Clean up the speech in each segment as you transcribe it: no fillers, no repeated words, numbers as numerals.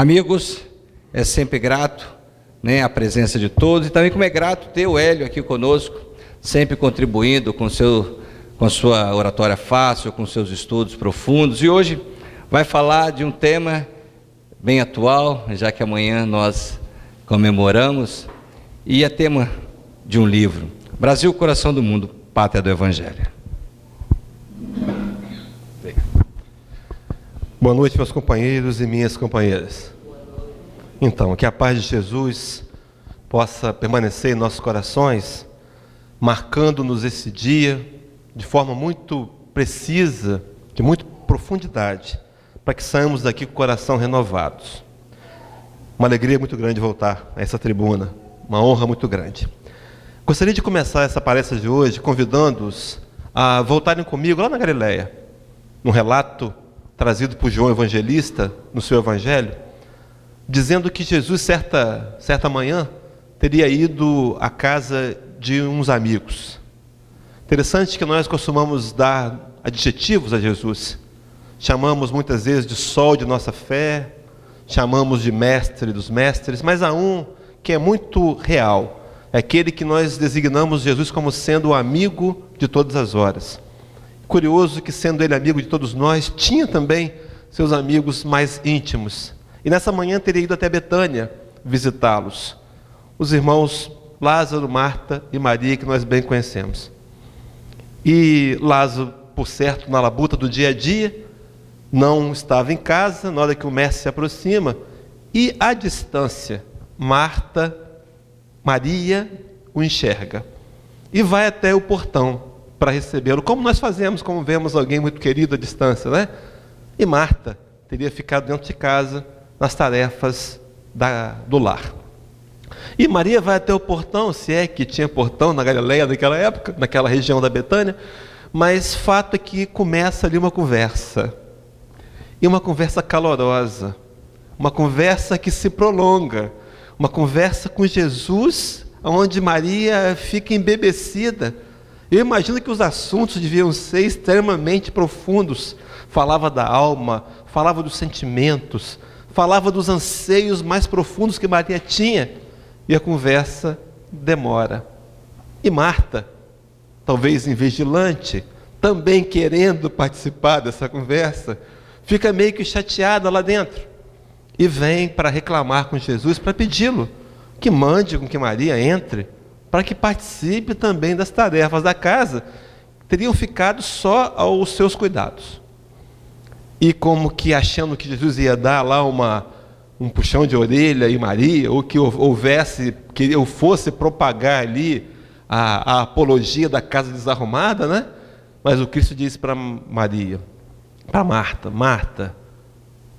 Amigos, é sempre grato, a presença de todos, e também como é grato ter o Hélio aqui conosco, sempre contribuindo com a sua oratória fácil, com seus estudos profundos, e hoje vai falar de um tema bem atual, já que amanhã nós comemoramos, e é tema de um livro, Brasil, Coração do Mundo, Pátria do Evangelho. Boa noite, meus companheiros e minhas companheiras. Então, que a paz de Jesus possa permanecer em nossos corações, marcando-nos esse dia de forma muito precisa, de muita profundidade, para que saiamos daqui com o coração renovados. Uma alegria muito grande voltar a essa tribuna, uma honra muito grande. Gostaria de começar essa palestra de hoje convidando-os a voltarem comigo lá na Galileia, num relato trazido por João Evangelista no seu Evangelho, dizendo que Jesus, certa manhã, teria ido à casa de uns amigos. Interessante que nós costumamos dar adjetivos a Jesus. Chamamos muitas vezes de sol de nossa fé, chamamos de mestre dos mestres, mas há um que é muito real, é aquele que nós designamos Jesus como sendo o amigo de todas as horas. Curioso que, sendo ele amigo de todos nós, tinha também seus amigos mais íntimos. E nessa manhã teria ido até Betânia visitá-los. Os irmãos Lázaro, Marta e Maria, que nós bem conhecemos. E Lázaro, por certo, na labuta do dia a dia, não estava em casa, na hora que o mestre se aproxima, e à distância, Maria o enxerga. E vai até o portão para recebê-lo, como nós fazemos, como vemos alguém muito querido à distância, né? E Marta teria ficado dentro de casa, nas tarefas do lar. E Maria vai até o portão, se é que tinha portão na Galileia naquela época, naquela região da Betânia, mas fato é que começa ali uma conversa, e uma conversa calorosa, uma conversa que se prolonga, uma conversa com Jesus, onde Maria fica embebecida. Eu imagino que os assuntos deviam ser extremamente profundos. Falava da alma, falava dos sentimentos, falava dos anseios mais profundos que Maria tinha. E a conversa demora. E Marta, talvez invigilante, também querendo participar dessa conversa, fica meio que chateada lá dentro. E vem para reclamar com Jesus, para pedi-lo que mande com que Maria entre, para que participe também das tarefas da casa, teriam ficado só aos seus cuidados. E como que achando que Jesus ia dar lá um puxão de orelha em Maria, ou que houvesse, que eu fosse propagar ali a apologia da casa desarrumada, né? Mas o Cristo disse para Maria, para Marta: Marta,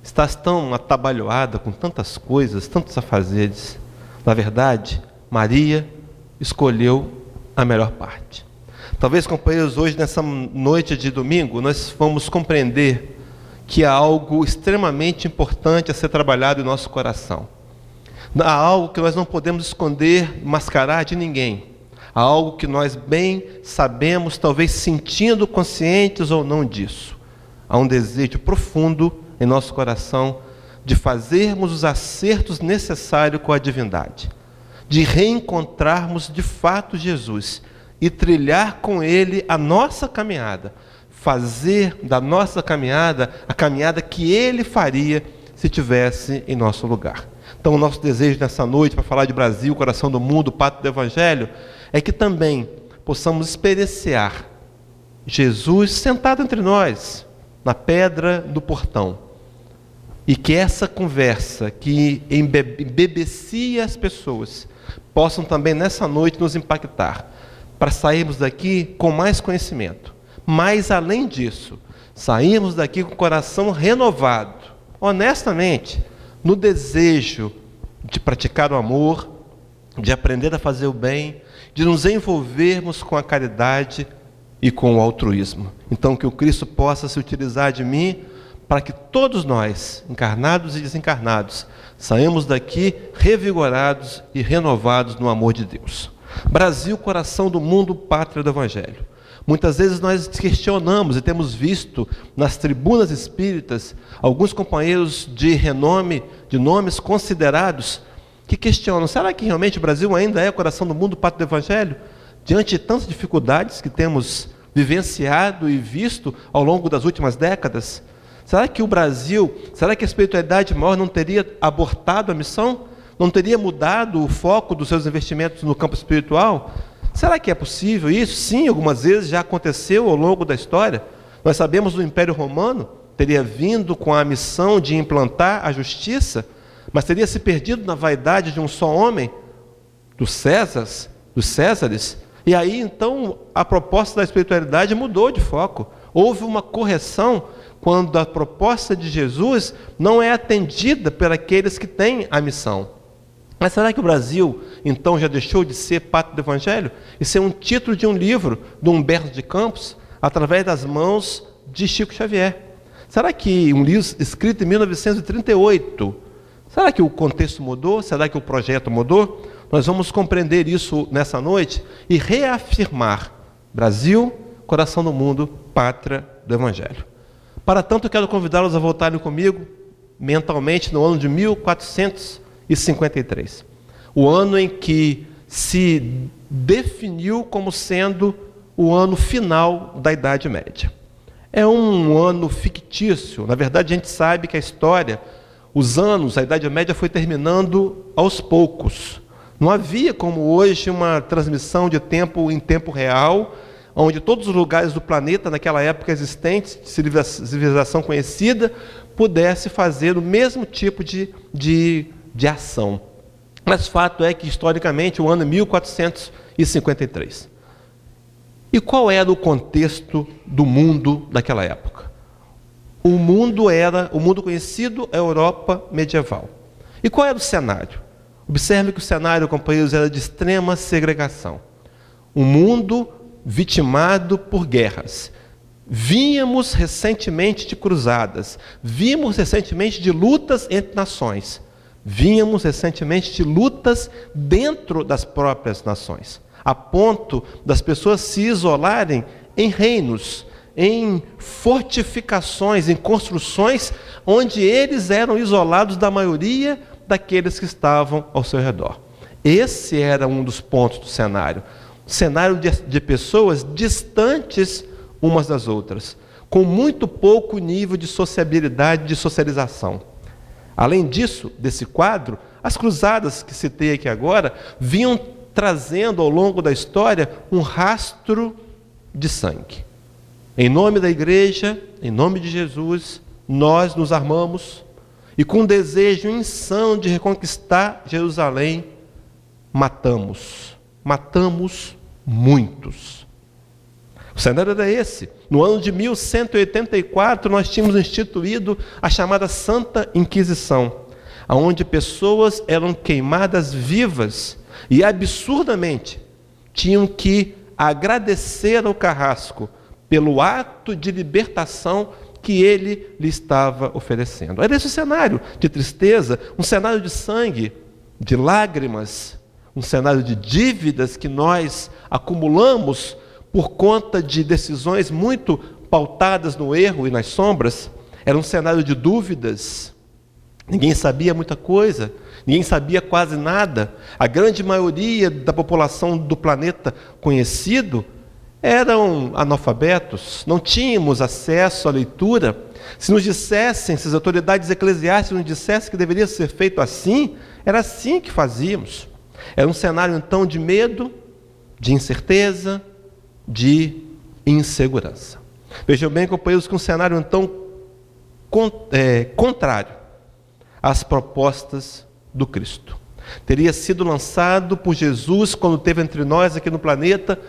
estás tão atabalhoada com tantas coisas, tantos afazeres. Na verdade, Maria escolheu a melhor parte. Talvez, companheiros, hoje, nessa noite de domingo, nós vamos compreender que há algo extremamente importante a ser trabalhado em nosso coração. Há algo que nós não podemos esconder, mascarar de ninguém. Há algo que nós bem sabemos, talvez sentindo conscientes ou não disso. Há um desejo profundo em nosso coração de fazermos os acertos necessários com a divindade, de reencontrarmos de fato Jesus e trilhar com Ele a nossa caminhada, fazer da nossa caminhada a caminhada que Ele faria se estivesse em nosso lugar. Então, o nosso desejo nessa noite, para falar de Brasil, coração do mundo, pátria do Evangelho, é que também possamos experienciar Jesus sentado entre nós, na pedra do portão, e que essa conversa que embebecia as pessoas possam também nessa noite nos impactar, para sairmos daqui com mais conhecimento. Mas além disso, sairmos daqui com o coração renovado, honestamente, no desejo de praticar o amor, de aprender a fazer o bem, de nos envolvermos com a caridade e com o altruísmo. Então, que o Cristo possa se utilizar de mim, para que todos nós, encarnados e desencarnados, saímos daqui revigorados e renovados no amor de Deus. Brasil, coração do mundo, pátria do Evangelho. Muitas vezes nós questionamos e temos visto nas tribunas espíritas alguns companheiros de renome, de nomes considerados, que questionam: será que realmente o Brasil ainda é o coração do mundo, pátria do Evangelho? Diante de tantas dificuldades que temos vivenciado e visto ao longo das últimas décadas, será que o Brasil, será que a espiritualidade maior não teria abortado a missão? Não teria mudado o foco dos seus investimentos no campo espiritual? Será que é possível isso? Sim, algumas vezes já aconteceu ao longo da história. Nós sabemos do Império Romano, teria vindo com a missão de implantar a justiça, mas teria se perdido na vaidade de um só homem, dos Césares. E aí, então, a proposta da espiritualidade mudou de foco. Houve uma correção quando a proposta de Jesus não é atendida por aqueles que têm a missão. Mas será que o Brasil, então, já deixou de ser pátria do Evangelho? Isso é um título de um livro do Humberto de Campos, através das mãos de Chico Xavier. Será que um livro escrito em 1938, será que o contexto mudou? Será que o projeto mudou? Nós vamos compreender isso nessa noite e reafirmar: Brasil, coração do mundo, pátria do Evangelho. Para tanto, quero convidá-los a voltarem comigo mentalmente no ano de 1453, o ano em que se definiu como sendo o ano final da Idade Média. É um ano fictício. Na verdade, a gente sabe que a história, os anos, a Idade Média foi terminando aos poucos. Não havia, como hoje, uma transmissão de tempo em tempo real, onde todos os lugares do planeta, naquela época existente, civilização conhecida, pudesse fazer o mesmo tipo de ação. Mas fato é que, historicamente, o ano é 1453. E qual era o contexto do mundo daquela época? O mundo conhecido, a Europa medieval. E qual era o cenário? Observe que o cenário, companheiros, era de extrema segregação. Um mundo vitimado por guerras. Vínhamos recentemente de cruzadas, vimos recentemente de lutas entre nações, vínhamos recentemente de lutas dentro das próprias nações, a ponto das pessoas se isolarem em reinos, em fortificações, em construções, onde eles eram isolados da maioria daqueles que estavam ao seu redor. Esse era um dos pontos do cenário. Cenário de pessoas distantes umas das outras, com muito pouco nível de sociabilidade, de socialização. Além disso, desse quadro, as cruzadas que citei aqui agora, vinham trazendo ao longo da história um rastro de sangue. Em nome da igreja, em nome de Jesus, nós nos armamos e, com um desejo insano de reconquistar Jerusalém, matamos muitos. O cenário era esse. No ano de 1184, nós tínhamos instituído a chamada Santa Inquisição, onde pessoas eram queimadas vivas e, absurdamente, tinham que agradecer ao carrasco pelo ato de libertação que ele lhe estava oferecendo. Era esse o cenário de tristeza, um cenário de sangue, de lágrimas, um cenário de dívidas que nós acumulamos por conta de decisões muito pautadas no erro e nas sombras. Era um cenário de dúvidas. Ninguém sabia muita coisa, ninguém sabia quase nada. A grande maioria da população do planeta conhecido eram analfabetos, não tínhamos acesso à leitura. Se nos dissessem, se as autoridades eclesiásticas nos dissessem que deveria ser feito assim, era assim que fazíamos. Era um cenário, então, de medo, de incerteza, de insegurança. Vejam bem, companheiros, que um cenário, então, contrário às propostas do Cristo. Teria sido lançado por Jesus, quando teve entre nós aqui no planeta,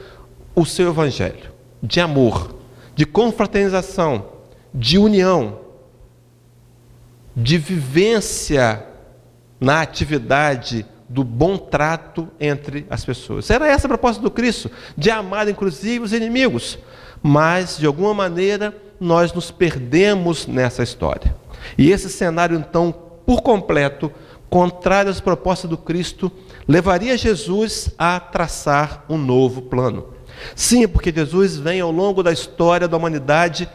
o seu Evangelho de amor, de confraternização, de união, de vivência na atividade do bom trato entre as pessoas. Era essa a proposta do Cristo, de amar inclusive os inimigos. Mas, de alguma maneira, nós nos perdemos nessa história. E esse cenário, então, por completo, contrário às propostas do Cristo, levaria Jesus a traçar um novo plano. Sim, porque Jesus vem ao longo da história da humanidade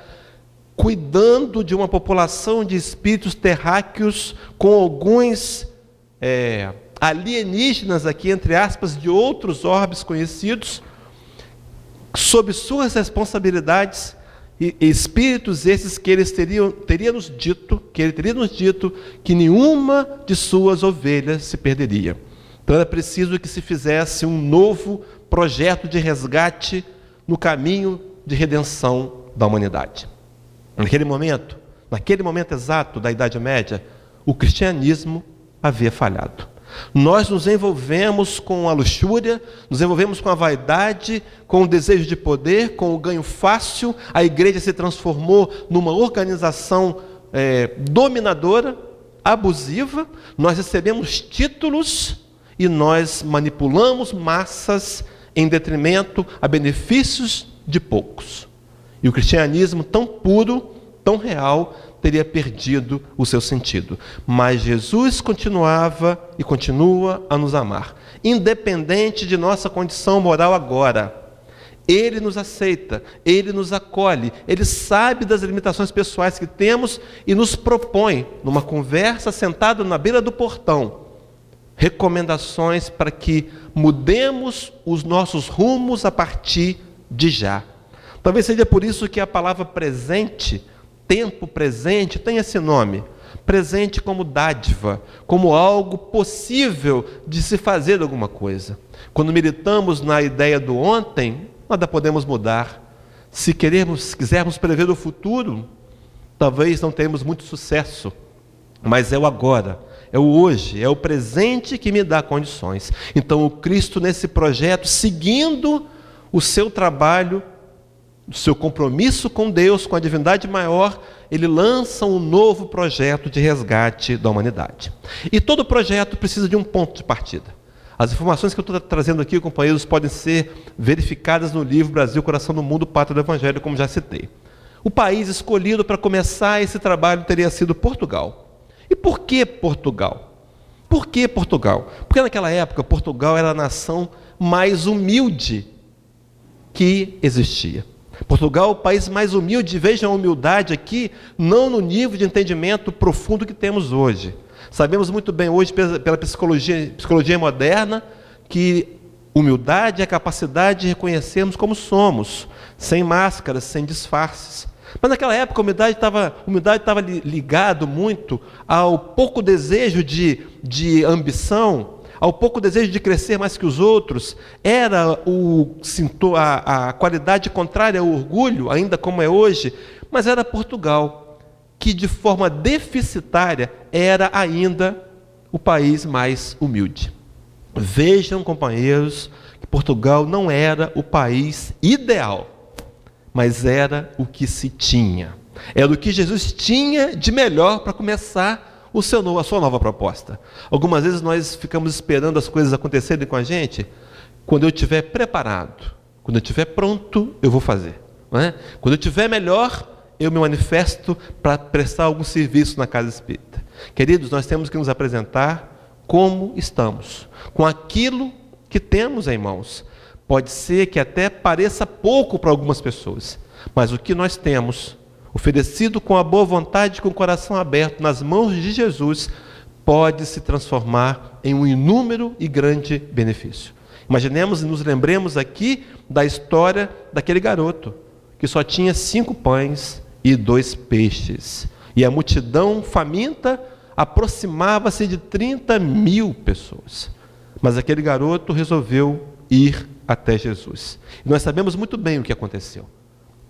cuidando de uma população de espíritos terráqueos com alguns alienígenas aqui, entre aspas, de outros orbes conhecidos, sob suas responsabilidades, e espíritos esses que ele teria nos dito que nenhuma de suas ovelhas se perderia. Então era preciso que se fizesse um novo projeto de resgate no caminho de redenção da humanidade. Naquele momento exato da Idade Média, o cristianismo havia falhado. Nós nos envolvemos com a luxúria, nos envolvemos com a vaidade, com o desejo de poder, com o ganho fácil. A igreja se transformou numa organização dominadora, abusiva. Nós recebemos títulos e nós manipulamos massas em detrimento a benefícios de poucos. E o cristianismo, tão puro, tão real, teria perdido o seu sentido. Mas Jesus continuava e continua a nos amar, independente de nossa condição moral agora. Ele nos aceita, Ele nos acolhe, Ele sabe das limitações pessoais que temos e nos propõe, numa conversa sentado na beira do portão, recomendações para que mudemos os nossos rumos a partir de já. Talvez seja por isso que a palavra presente, tempo presente, tem esse nome. Presente como dádiva, como algo possível de se fazer alguma coisa. Quando militamos na ideia do ontem, nada podemos mudar. Se quisermos prever o futuro, talvez não tenhamos muito sucesso. Mas é o agora, é o hoje, é o presente que me dá condições. Então o Cristo nesse projeto, seguindo o seu trabalho, o seu compromisso com Deus, com a divindade maior, ele lança um novo projeto de resgate da humanidade. E todo projeto precisa de um ponto de partida. As informações que eu estou trazendo aqui, companheiros, podem ser verificadas no livro Brasil, Coração do Mundo, Pátria do Evangelho, como já citei. O país escolhido para começar esse trabalho teria sido Portugal. E por que Portugal? Por que Portugal? Porque naquela época Portugal era a nação mais humilde que existia. Portugal, o país mais humilde, vejam a humildade aqui, não no nível de entendimento profundo que temos hoje. Sabemos muito bem hoje, pela psicologia moderna, que humildade é a capacidade de reconhecermos como somos, sem máscaras, sem disfarces. Mas naquela época a humildade estava ligado muito ao pouco desejo de ambição, ao pouco desejo de crescer mais que os outros. Era a qualidade contrária ao orgulho, ainda como é hoje, mas era Portugal, que de forma deficitária era ainda o país mais humilde. Vejam, companheiros, que Portugal não era o país ideal, mas era o que se tinha. Era o que Jesus tinha de melhor para começar a sua nova proposta. Algumas vezes nós ficamos esperando as coisas acontecerem com a gente. Quando eu estiver preparado, quando eu estiver pronto, eu vou fazer. Não é? Quando eu estiver melhor, eu me manifesto para prestar algum serviço na casa espírita. Queridos, nós temos que nos apresentar como estamos, com aquilo que temos em mãos. Pode ser que até pareça pouco para algumas pessoas, mas o que nós temos, oferecido com a boa vontade e com o coração aberto nas mãos de Jesus, pode se transformar em um inúmero e grande benefício. Imaginemos e nos lembremos aqui da história daquele garoto que só tinha 5 pães e 2 peixes. E a multidão faminta aproximava-se de 30.000 pessoas. Mas aquele garoto resolveu ir até Jesus. E nós sabemos muito bem o que aconteceu.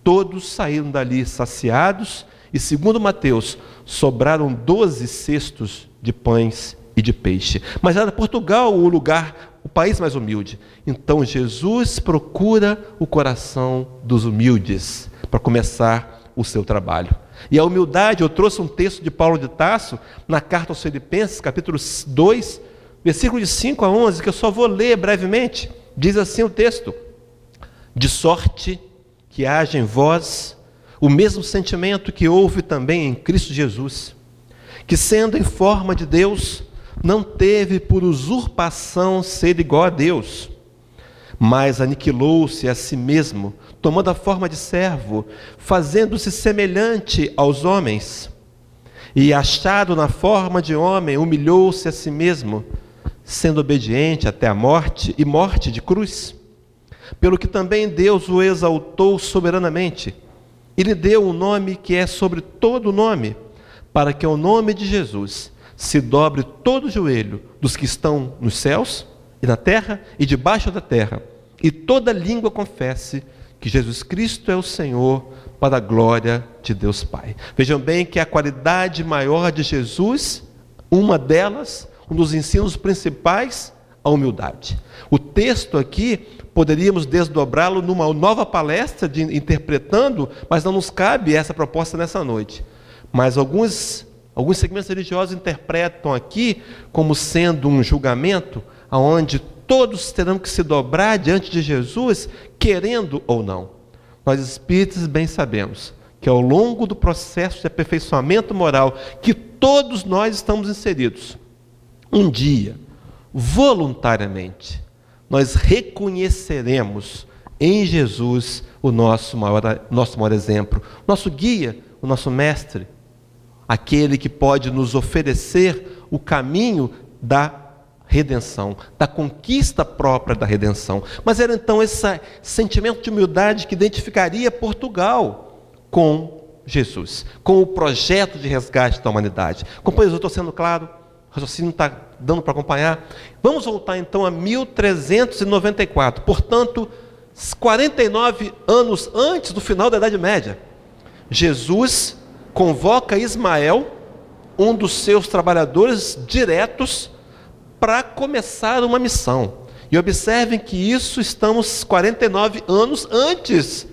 Todos saíram dali saciados e, segundo Mateus, sobraram 12 cestos de pães e de peixe. Mas era Portugal o país mais humilde. Então Jesus procura o coração dos humildes para começar o seu trabalho. E a humildade, eu trouxe um texto de Paulo de Tarso, na carta aos Filipenses, capítulo 2, versículo de 5 a 11, que eu só vou ler brevemente. Diz assim o texto: de sorte que haja em vós o mesmo sentimento que houve também em Cristo Jesus, que sendo em forma de Deus, não teve por usurpação ser igual a Deus, mas aniquilou-se a si mesmo, tomando a forma de servo, fazendo-se semelhante aos homens. E achado na forma de homem, humilhou-se a si mesmo, sendo obediente até a morte, e morte de cruz. Pelo que também Deus o exaltou soberanamente, e lhe deu um nome que é sobre todo nome, para que ao nome de Jesus se dobre todo o joelho dos que estão nos céus, e na terra, e debaixo da terra, e toda língua confesse que Jesus Cristo é o Senhor, para a glória de Deus Pai. Vejam bem que a qualidade maior de Jesus, uma delas, um dos ensinos principais, a humildade. O texto aqui, poderíamos desdobrá-lo numa nova palestra, interpretando, mas não nos cabe essa proposta nessa noite. Mas alguns segmentos religiosos interpretam aqui como sendo um julgamento, onde todos terão que se dobrar diante de Jesus, querendo ou não. Nós espíritas bem sabemos que ao longo do processo de aperfeiçoamento moral, que todos nós estamos inseridos, um dia, voluntariamente, nós reconheceremos em Jesus o nosso maior exemplo, nosso guia, o nosso mestre, aquele que pode nos oferecer o caminho da redenção, da conquista própria da redenção. Mas era então esse sentimento de humildade que identificaria Portugal com Jesus, com o projeto de resgate da humanidade. Companheiros, eu estou sendo claro? O raciocínio está dando para acompanhar? Vamos voltar então a 1394, portanto, 49 anos antes do final da Idade Média. Jesus convoca Ismael, um dos seus trabalhadores diretos, para começar uma missão. E observem que isso estamos 49 anos antes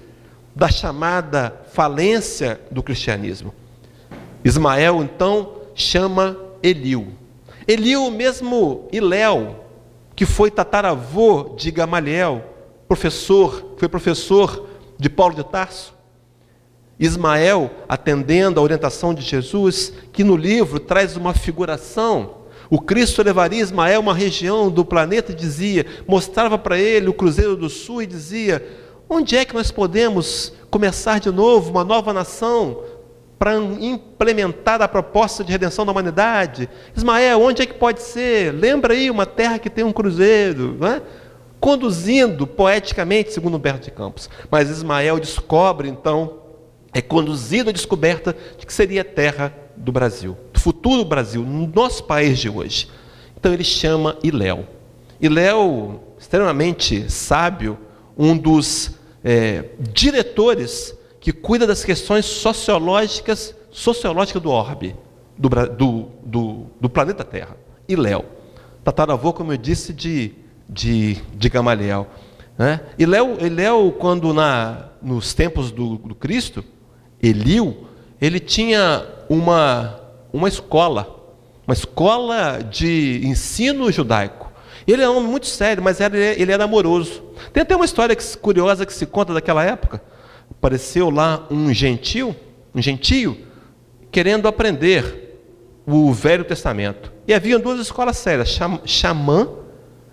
da chamada falência do cristianismo. Ismael, então, chama Eliú. Eliú, mesmo Hilel, que foi tataravô de Gamaliel, foi professor de Paulo de Tarso. Ismael, atendendo à orientação de Jesus, que no livro traz uma figuração. O Cristo levaria Ismael a uma região do planeta e dizia, mostrava para ele o Cruzeiro do Sul e dizia, onde é que nós podemos começar de novo uma nova nação para implementar a proposta de redenção da humanidade? Ismael, onde é que pode ser? Lembra aí uma terra que tem um cruzeiro, não é? Conduzindo poeticamente, segundo Humberto de Campos. Mas Ismael descobre, então, é conduzido à descoberta de que seria a terra do Brasil, do futuro Brasil, no nosso país de hoje. Então ele chama Hilel. Hilel, extremamente sábio, um dos diretores que cuida das questões sociológicas do orbe, do planeta Terra. Hilel, tataravô, como eu disse, de Gamaliel. Né? Hilel, quando nos tempos do Cristo, Eliú, ele tinha uma escola de ensino judaico. Ele era um homem muito sério, mas ele era amoroso. Tem até uma história curiosa que se conta daquela época. Apareceu lá um gentio, querendo aprender o Velho Testamento. E havia duas escolas sérias, Xamã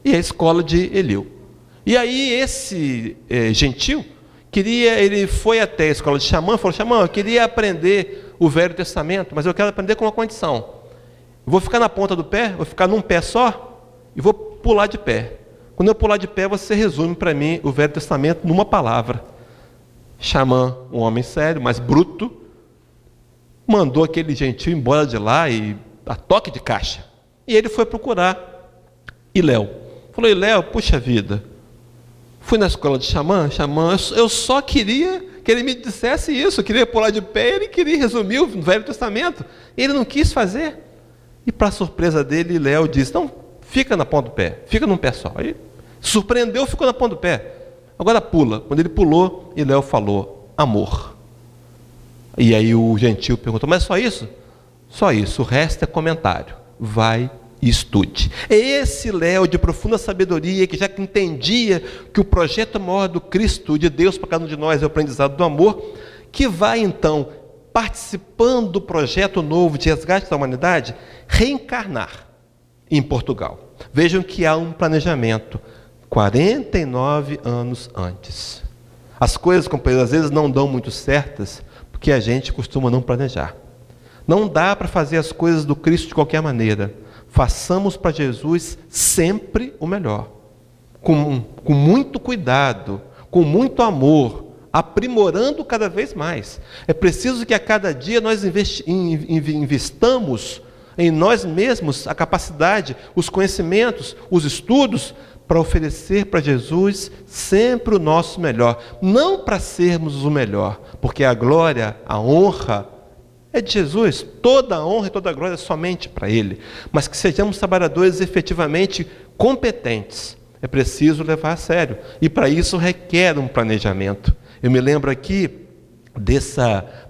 e a escola de Eliú. E aí esse gentio, ele foi até a escola de Xamã e falou, Xamã, eu queria aprender o Velho Testamento, mas eu quero aprender com uma condição. Eu vou ficar na ponta do pé, vou ficar num pé só e vou pular de pé. Quando eu pular de pé, você resume para mim o Velho Testamento numa palavra. Xamã, um homem sério, mas bruto, mandou aquele gentio embora de lá e a toque de caixa. E ele foi procurar Hilel. Falou, Hilel, puxa vida, fui na escola de Xamã, eu só queria que ele me dissesse isso, eu queria pular de pé, ele queria resumir o Velho Testamento, ele não quis fazer. E para surpresa dele, Hilel disse, não, fica na ponta do pé, fica num pé só. Aí surpreendeu, ficou na ponta do pé. Agora pula. Quando ele pulou, Hilel falou, amor. E aí o gentio perguntou, mas só isso? Só isso, o resto é comentário. Vai e estude. É esse Hilel de profunda sabedoria, que já entendia que o projeto maior do Cristo, de Deus para cada um de nós, é o aprendizado do amor, que vai então, participando do projeto novo de resgate da humanidade, reencarnar em Portugal. Vejam que há um planejamento 49 anos antes. As coisas, companheiros, às vezes não dão muito certas, porque a gente costuma não planejar. Não dá para fazer as coisas do Cristo de qualquer maneira. Façamos para Jesus sempre o melhor. Com muito cuidado, com muito amor, aprimorando cada vez mais. É preciso que a cada dia nós investamos em nós mesmos a capacidade, os conhecimentos, os estudos, para oferecer para Jesus sempre o nosso melhor. Não para sermos o melhor, porque a glória, a honra é de Jesus. Toda a honra e toda a glória é somente para Ele. Mas que sejamos trabalhadores efetivamente competentes. É preciso levar a sério. E para isso requer um planejamento. Eu me lembro aqui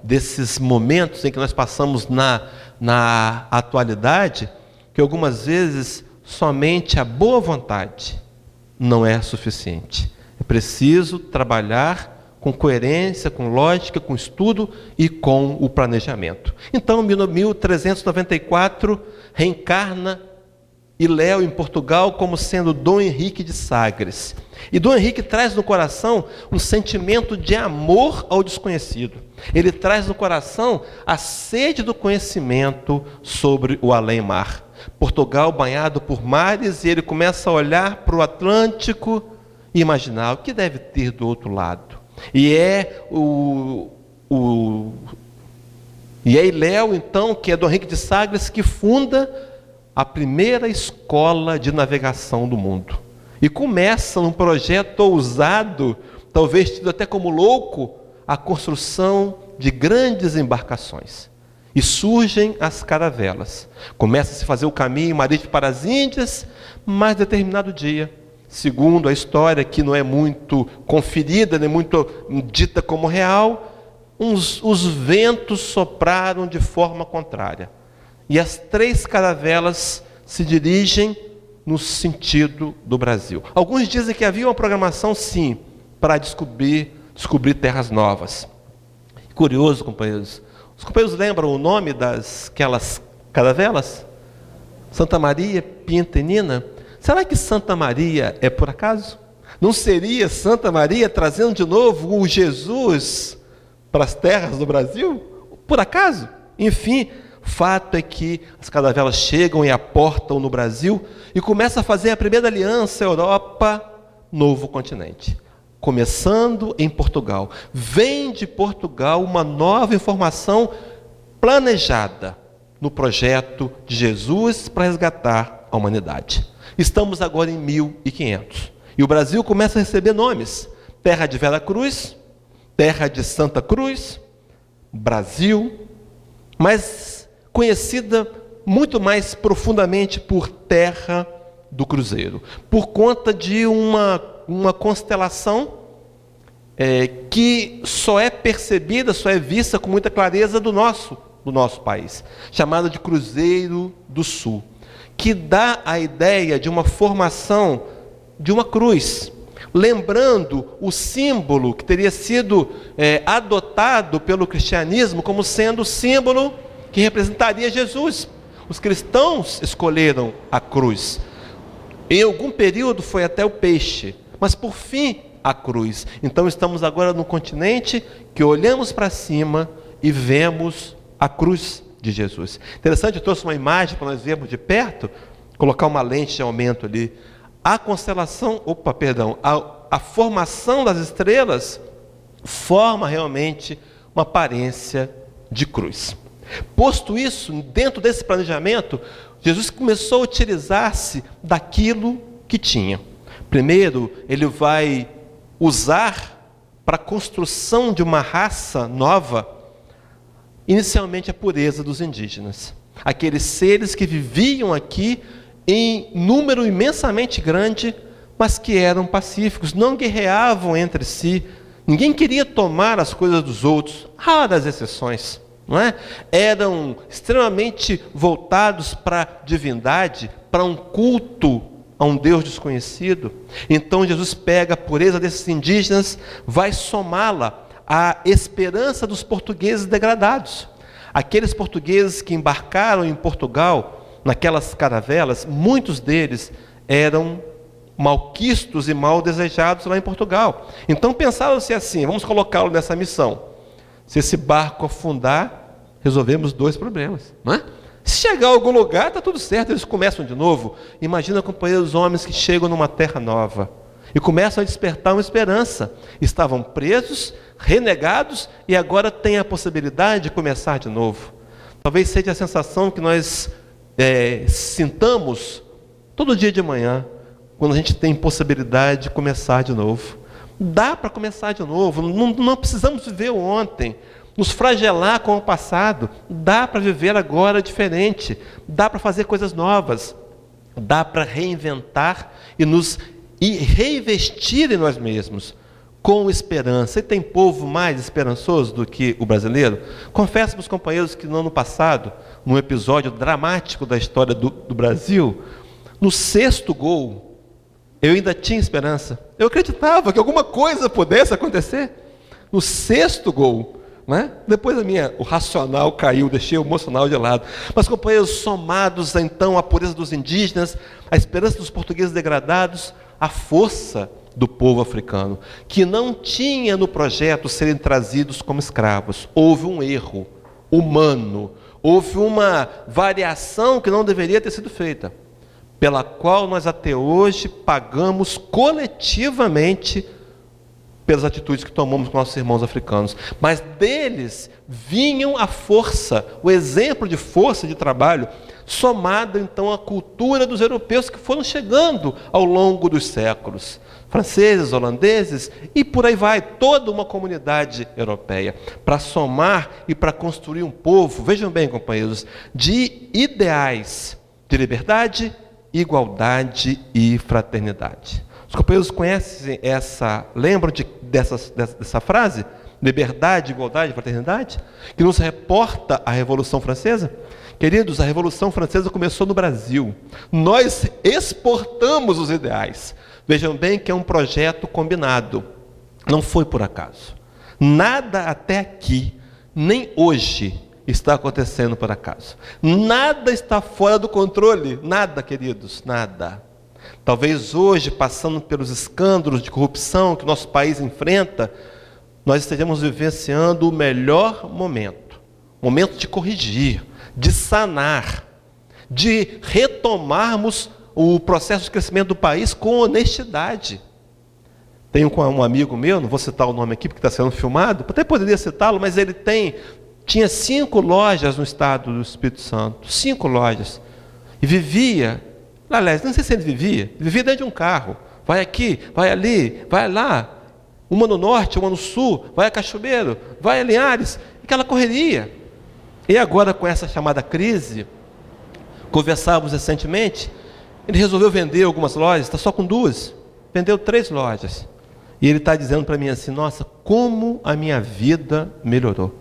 desses momentos em que nós passamos na atualidade, que algumas vezes somente a boa vontade não é suficiente. É preciso trabalhar com coerência, com lógica, com estudo e com o planejamento. Então, em 1394, reencarna Ilhéu em Portugal como sendo Dom Henrique de Sagres. E Dom Henrique traz no coração um sentimento de amor ao desconhecido. Ele traz no coração a sede do conhecimento sobre o além-mar. Portugal banhado por mares, e ele começa a olhar para o Atlântico e imaginar o que deve ter do outro lado. E é Ilhéu, então, que é Dom Henrique de Sagres, que funda a primeira escola de navegação do mundo. E começa num projeto ousado, talvez tido até como louco, a construção de grandes embarcações. E surgem as caravelas. Começa a se fazer o caminho marítimo para as Índias, mas determinado dia, segundo a história, que não é muito conferida, nem muito dita como real, os ventos sopraram de forma contrária. E as 3 caravelas se dirigem no sentido do Brasil. Alguns dizem que havia uma programação, sim, para descobrir terras novas. Curioso, companheiros. Os companheiros lembram o nome daquelas caravelas? Santa Maria, Pinta e Nina? Será que Santa Maria é por acaso? Não seria Santa Maria trazendo de novo o Jesus para as terras do Brasil? Por acaso? Enfim, fato é que as caravelas chegam e aportam no Brasil e começam a fazer a primeira aliança Europa-Novo Continente. Começando em Portugal. Vem de Portugal uma nova informação planejada no projeto de Jesus para resgatar a humanidade. Estamos agora em 1500. E o Brasil começa a receber nomes. Terra de Vera Cruz, Terra de Santa Cruz, Brasil, mas conhecida muito mais profundamente por Terra do Cruzeiro, por conta de uma constelação que só é percebida, só é vista com muita clareza do nosso país, chamada de Cruzeiro do Sul, que dá a ideia de uma formação de uma cruz, lembrando o símbolo que teria sido adotado pelo cristianismo como sendo o símbolo que representaria Jesus. Os cristãos escolheram a cruz. Em algum período foi até o peixe, mas por fim a cruz. Então estamos agora num continente que olhamos para cima e vemos a cruz de Jesus. Interessante, eu trouxe uma imagem para nós vermos de perto, colocar uma lente de aumento ali. A constelação, a formação das estrelas forma realmente uma aparência de cruz. Posto isso, dentro desse planejamento, Jesus começou a utilizar-se daquilo que tinha. Primeiro, ele vai usar para a construção de uma raça nova, inicialmente a pureza dos indígenas. Aqueles seres que viviam aqui em número imensamente grande, mas que eram pacíficos, não guerreavam entre si, ninguém queria tomar as coisas dos outros, raras exceções. Não é? Eram extremamente voltados para a divindade, para um culto a um Deus desconhecido. Então Jesus pega a pureza desses indígenas, vai somá-la à esperança dos portugueses degradados. Aqueles portugueses que embarcaram em Portugal, naquelas caravelas, muitos deles eram malquistos e mal desejados lá em Portugal. Então pensaram-se assim, vamos colocá-lo nessa missão. Se esse barco afundar, resolvemos 2 problemas, não é? Se chegar a algum lugar, está tudo certo, eles começam de novo. Imagina, companheiros, homens que chegam numa terra nova e começam a despertar uma esperança. Estavam presos, renegados e agora têm a possibilidade de começar de novo. Talvez seja a sensação que nós sintamos todo dia de manhã, quando a gente tem possibilidade de começar de novo. Dá para começar de novo, não precisamos viver o ontem, nos flagelar com o passado. Dá para viver agora diferente, dá para fazer coisas novas, dá para reinventar e reinvestir em nós mesmos, com esperança. E tem povo mais esperançoso do que o brasileiro? Confesso para os companheiros que no ano passado, num episódio dramático da história do Brasil, no 6º gol, eu ainda tinha esperança. Eu acreditava que alguma coisa pudesse acontecer. No 6º gol, né? Depois o racional caiu, deixei o emocional de lado. Mas, companheiros, somados então à pureza dos indígenas, a esperança dos portugueses degradados, a força do povo africano, que não tinha no projeto serem trazidos como escravos. Houve um erro humano, houve uma variação que não deveria ter sido feita, pela qual nós até hoje pagamos coletivamente pelas atitudes que tomamos com nossos irmãos africanos. Mas deles vinham a força, o exemplo de força de trabalho, somado então à cultura dos europeus que foram chegando ao longo dos séculos. Franceses, holandeses e por aí vai, toda uma comunidade europeia, para somar e para construir um povo, vejam bem, companheiros, de ideais de liberdade, igualdade e fraternidade. Os companheiros conhecem lembram dessa frase? Liberdade, igualdade e fraternidade? Que nos reporta a Revolução Francesa? Queridos, a Revolução Francesa começou no Brasil. Nós exportamos os ideais. Vejam bem que é um projeto combinado. Não foi por acaso. Nada até aqui, nem hoje, está acontecendo por acaso. Nada está fora do controle. Nada, queridos, nada. Talvez hoje, passando pelos escândalos de corrupção que o nosso país enfrenta, nós estejamos vivenciando o melhor momento. Momento de corrigir, de sanar, de retomarmos o processo de crescimento do país com honestidade. Tenho com um amigo meu, não vou citar o nome aqui porque está sendo filmado, até poderia citá-lo, mas ele tinha 5 lojas no estado do Espírito Santo, 5 lojas, e vivia, aliás, não sei se ele vivia dentro de um carro, vai aqui, vai ali, vai lá, uma no norte, uma no sul, vai a Cachoeiro, vai a Linhares, aquela correria. E agora com essa chamada crise, conversávamos recentemente, ele resolveu vender algumas lojas, está só com 2, vendeu 3 lojas, e ele está dizendo para mim assim, nossa, como a minha vida melhorou.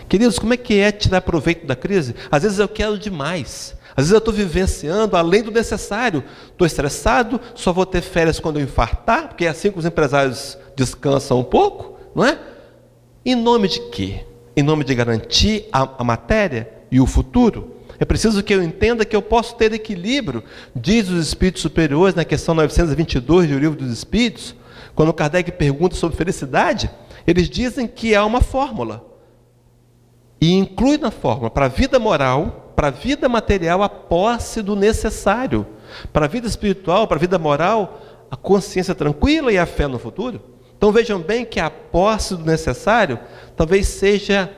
Queridos, como é que é tirar proveito da crise? Às vezes eu quero demais, às vezes eu estou vivenciando além do necessário, estou estressado, só vou ter férias quando eu infartar, porque é assim que os empresários descansam um pouco, não é? Em nome de quê? Em nome de garantir a matéria e o futuro? É preciso que eu entenda que eu posso ter equilíbrio, diz os espíritos superiores na questão 922 do Livro dos Espíritos, quando Kardec pergunta sobre felicidade, eles dizem que há uma fórmula, e inclui na fórmula, para a vida moral, para a vida material, a posse do necessário, para a vida espiritual, para a vida moral, a consciência tranquila e a fé no futuro. Então vejam bem que a posse do necessário talvez seja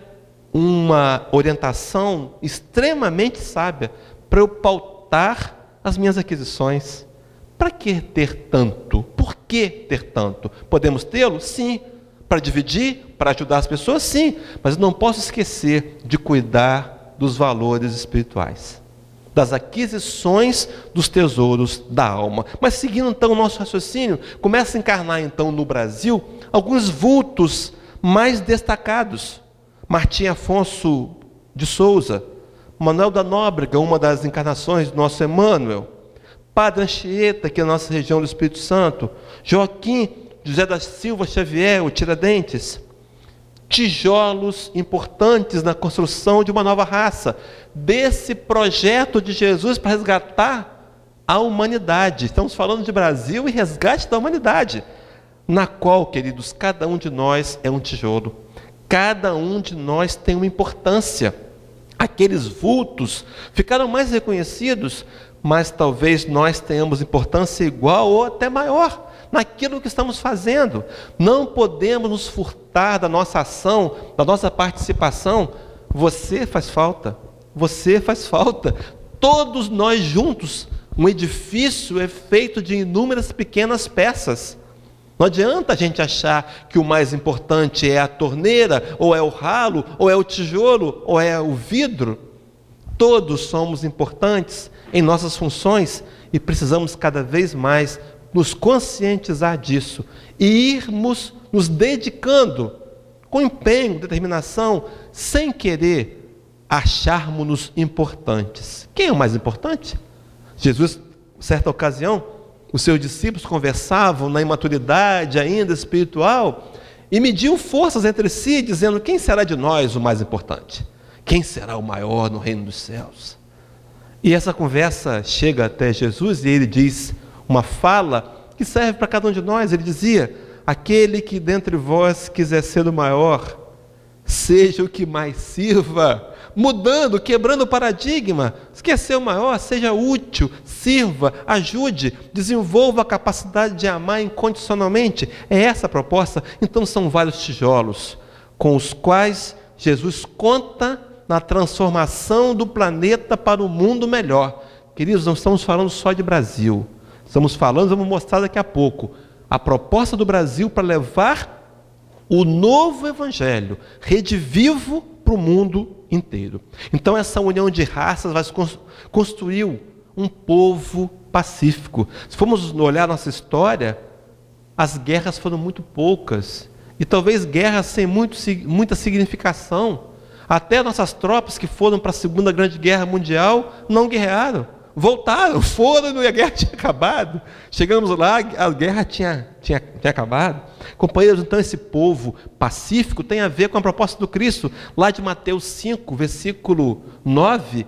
uma orientação extremamente sábia para eu pautar as minhas aquisições. Para que ter tanto? Por que ter tanto? Podemos tê-lo? Sim. Para dividir? Para ajudar as pessoas? Sim. Mas não posso esquecer de cuidar dos valores espirituais, das aquisições dos tesouros da alma. Mas seguindo então o nosso raciocínio, começa a encarnar então no Brasil alguns vultos mais destacados. Martim Afonso de Souza, Manuel da Nóbrega, uma das encarnações do nosso Emmanuel, Padre Anchieta, que é a nossa região do Espírito Santo, Joaquim José da Silva Xavier, o Tiradentes, tijolos importantes na construção de uma nova raça, desse projeto de Jesus para resgatar a humanidade. Estamos falando de Brasil e resgate da humanidade, na qual, queridos, cada um de nós é um tijolo. Cada um de nós tem uma importância. Aqueles vultos ficaram mais reconhecidos, mas talvez nós tenhamos importância igual ou até maior naquilo que estamos fazendo. Não podemos nos furtar da nossa ação, da nossa participação. Você faz falta, você faz falta. Todos nós juntos. Um edifício é feito de inúmeras pequenas peças. Não adianta a gente achar que o mais importante é a torneira, ou é o ralo, ou é o tijolo, ou é o vidro. Todos somos importantes em nossas funções e precisamos cada vez mais nos conscientizar disso e irmos nos dedicando com empenho, determinação, sem querer acharmos-nos importantes. Quem é o mais importante? Jesus, certa ocasião, os seus discípulos conversavam na imaturidade ainda espiritual e mediam forças entre si, dizendo: quem será de nós o mais importante? Quem será o maior no reino dos céus? E essa conversa chega até Jesus e ele diz uma fala que serve para cada um de nós. Ele dizia: aquele que dentre vós quiser ser o maior, seja o que mais sirva. Mudando, quebrando o paradigma. Se quer ser o maior, seja útil, sirva, ajude, desenvolva a capacidade de amar incondicionalmente. É essa a proposta. Então são vários tijolos com os quais Jesus conta na transformação do planeta para um mundo melhor. Queridos, não estamos falando só de Brasil. Estamos falando, vamos mostrar daqui a pouco, a proposta do Brasil para levar o novo evangelho, redivivo para o mundo inteiro. Então essa união de raças vai construir um povo pacífico. Se formos olhar nossa história, as guerras foram muito poucas, e talvez guerras sem muita significação. Até nossas tropas que foram para a Segunda Grande Guerra Mundial não guerrearam, voltaram, foram e a guerra tinha acabado. Chegamos lá, a guerra tinha acabado. Companheiros, então esse povo pacífico tem a ver com a proposta do Cristo, lá de Mateus 5, versículo 9,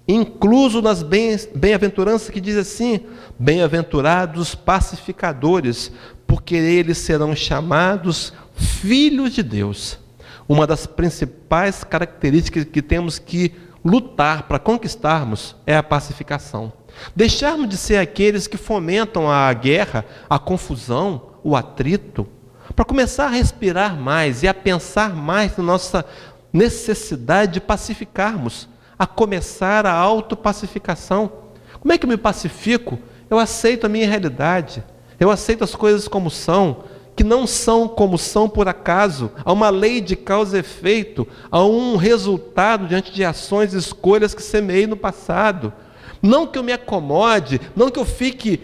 incluso nas bem-aventuranças, que diz assim: bem-aventurados pacificadores, porque eles serão chamados filhos de Deus. Uma das principais características que temos que lutar para conquistarmos é a pacificação. Deixarmos de ser aqueles que fomentam a guerra, a confusão, o atrito, para começar a respirar mais e a pensar mais na nossa necessidade de pacificarmos, a começar a autopacificação. Como é que eu me pacifico? Eu aceito a minha realidade, eu aceito as coisas como são, que não são como são por acaso. Há uma lei de causa e efeito, há um resultado diante de ações e escolhas que semeei no passado. Não que eu me acomode, não que eu fique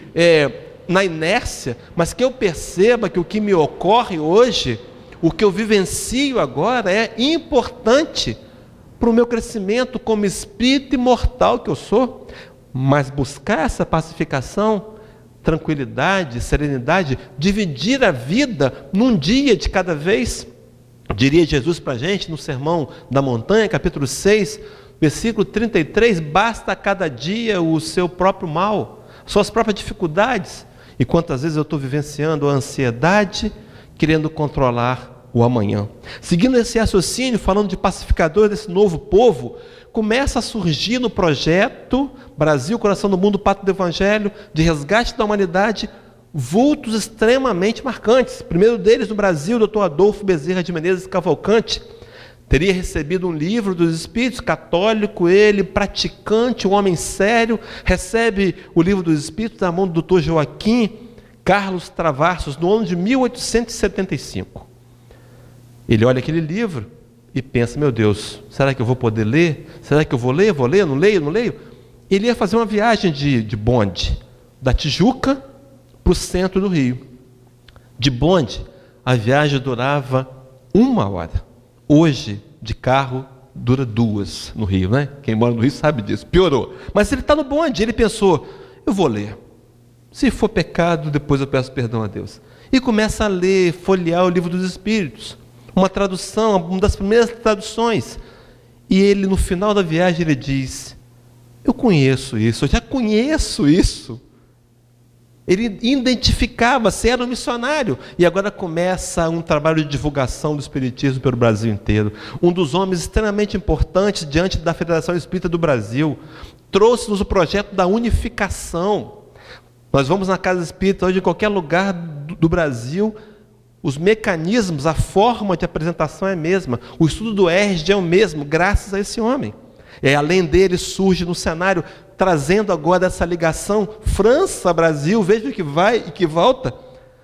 na inércia, mas que eu perceba que o que me ocorre hoje, o que eu vivencio agora é importante para o meu crescimento como espírito imortal que eu sou. Mas buscar essa pacificação, tranquilidade, serenidade, dividir a vida num dia de cada vez, diria Jesus para a gente no Sermão da Montanha, capítulo 6, versículo 33, basta a cada dia o seu próprio mal, suas próprias dificuldades. E quantas vezes eu estou vivenciando a ansiedade, querendo controlar o amanhã. Seguindo esse raciocínio, falando de pacificadores desse novo povo, começa a surgir no projeto Brasil, Coração do Mundo, Pátria do Evangelho, de resgate da humanidade, vultos extremamente marcantes. O primeiro deles no Brasil, o Dr. Adolfo Bezerra de Menezes Cavalcante, teria recebido um livro dos Espíritos, católico, ele, praticante, um homem sério, recebe o livro dos Espíritos da mão do Dr. Joaquim Carlos Travassos, no ano de 1875. Ele olha aquele livro e pensa: meu Deus, será que eu vou poder ler? Será que eu vou ler? Vou ler? Não leio? Não leio? Ele ia fazer uma viagem de bonde, da Tijuca para o centro do Rio. De bonde, a viagem durava 1 hora. Hoje, de carro, dura 2 no Rio, né? Quem mora no Rio sabe disso, piorou. Mas ele está no bonde, ele pensou: eu vou ler. Se for pecado, depois eu peço perdão a Deus. E começa a ler, folhear o livro dos Espíritos. Uma tradução, uma das primeiras traduções. E ele, no final da viagem, ele diz: eu conheço isso, eu já conheço isso. Ele identificava-se, era um missionário. E agora começa um trabalho de divulgação do Espiritismo pelo Brasil inteiro. Um dos homens extremamente importantes diante da Federação Espírita do Brasil. Trouxe-nos o projeto da unificação. Nós vamos na Casa Espírita, hoje em qualquer lugar do Brasil, os mecanismos, a forma de apresentação é a mesma. O estudo do ERG é o mesmo, graças a esse homem. E além dele surge no cenário, trazendo agora essa ligação França-Brasil, veja que vai e que volta,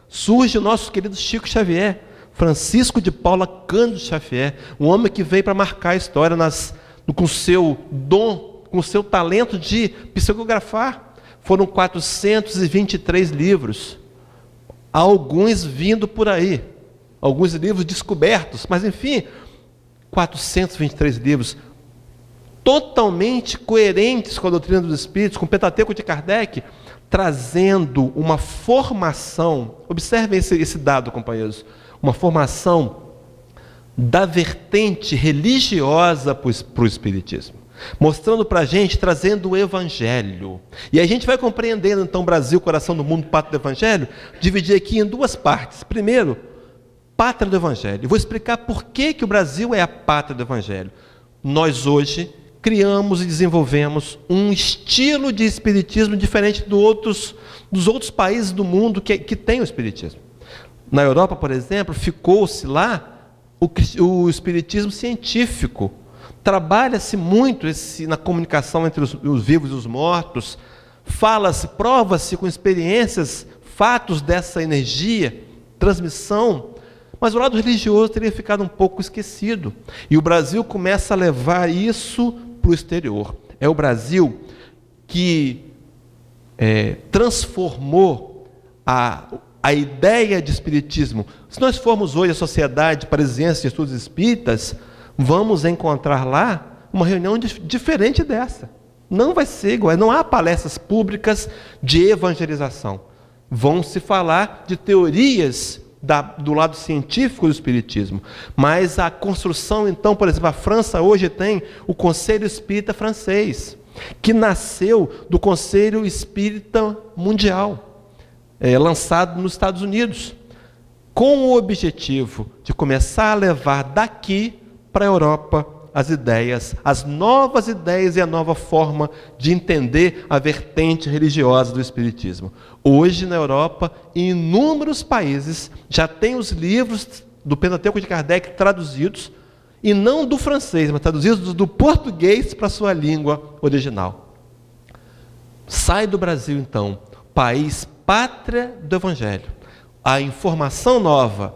surge o nosso querido Chico Xavier, Francisco de Paula Cândido Xavier, um homem que veio para marcar a história com seu dom, com seu talento de psicografar. Foram 423 livros, alguns vindo por aí, alguns livros descobertos, mas enfim, 423 livros, totalmente coerentes com a doutrina dos Espíritos, com o Pentateuco de Kardec, trazendo uma formação, observem esse dado, companheiros, uma formação da vertente religiosa para o Espiritismo, mostrando para a gente, trazendo o Evangelho. E a gente vai compreendendo, então, Brasil, coração do mundo, pátria do Evangelho, dividir aqui em duas partes. Primeiro, pátria do Evangelho. Eu vou explicar por que o Brasil é a pátria do Evangelho. Nós hoje criamos e desenvolvemos um estilo de espiritismo diferente dos outros países do mundo que tem o espiritismo. Na Europa, por exemplo, ficou-se lá o espiritismo científico. Trabalha-se muito na comunicação entre os vivos e os mortos. Fala-se, prova-se com experiências, fatos dessa energia, transmissão. Mas o lado religioso teria ficado um pouco esquecido. E o Brasil começa a levar isso para o exterior. É o Brasil que transformou a ideia de espiritismo. Se nós formos hoje a Sociedade Parisiense de Estudos Espíritas, vamos encontrar lá uma reunião diferente dessa. Não vai ser igual, não há palestras públicas de evangelização. Vão se falar de teorias do lado científico do espiritismo. Mas a construção, então, por exemplo, a França hoje tem o Conselho Espírita Francês, que nasceu do Conselho Espírita Mundial, lançado nos Estados Unidos, com o objetivo de começar a levar daqui para a Europa as ideias, as novas ideias e a nova forma de entender a vertente religiosa do Espiritismo. Hoje, na Europa, em inúmeros países, já tem os livros do Pentateuco de Kardec traduzidos, e não do francês, mas traduzidos do português para a sua língua original. Sai do Brasil, então, país pátria do Evangelho. A informação nova,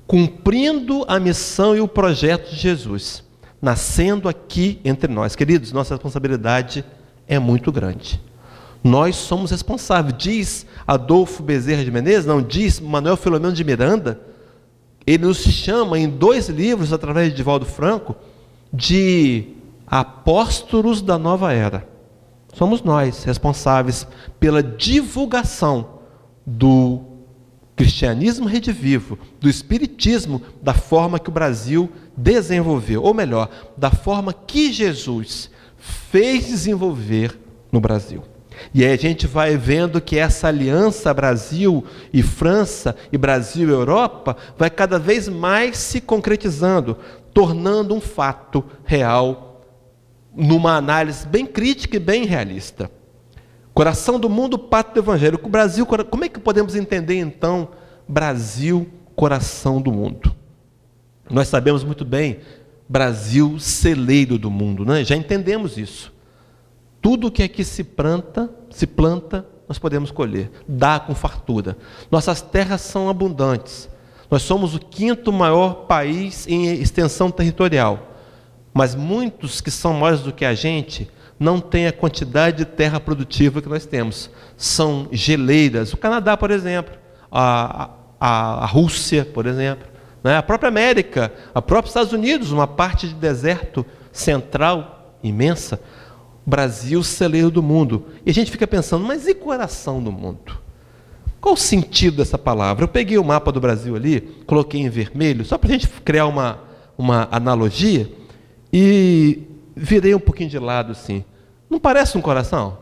cumprindo a missão e o projeto de Jesus, nascendo aqui entre nós. Queridos, nossa responsabilidade é muito grande. Nós somos responsáveis. Diz Adolfo Bezerra de Menezes, não, diz Manuel Filomeno de Miranda, ele nos chama em 2 livros, através de Divaldo Franco, de apóstolos da nova era. Somos nós responsáveis pela divulgação do cristianismo redivivo, do espiritismo, da forma que o Brasil desenvolveu, ou melhor, da forma que Jesus fez desenvolver no Brasil. E aí a gente vai vendo que essa aliança Brasil e França, e Brasil e Europa, vai cada vez mais se concretizando, tornando um fato real, numa análise bem crítica e bem realista. Coração do mundo, pátria do Evangelho. O Brasil, como é que podemos entender, então, Brasil, coração do mundo? Nós sabemos muito bem, Brasil, celeiro do mundo, né? Já entendemos isso. Tudo que aqui se planta, nós podemos colher, dá com fartura. Nossas terras são abundantes. Nós somos o 5º maior país em extensão territorial. Mas muitos que são maiores do que a gente não têm a quantidade de terra produtiva que nós temos. São geleiras. O Canadá, por exemplo, a Rússia, por exemplo, né? A própria América, a própria Estados Unidos, uma parte de deserto central imensa. Brasil, celeiro do mundo. E a gente fica pensando, mas e coração do mundo? Qual o sentido dessa palavra? Eu peguei o mapa do Brasil ali, coloquei em vermelho, só para a gente criar uma analogia, e virei um pouquinho de lado assim. Não parece um coração?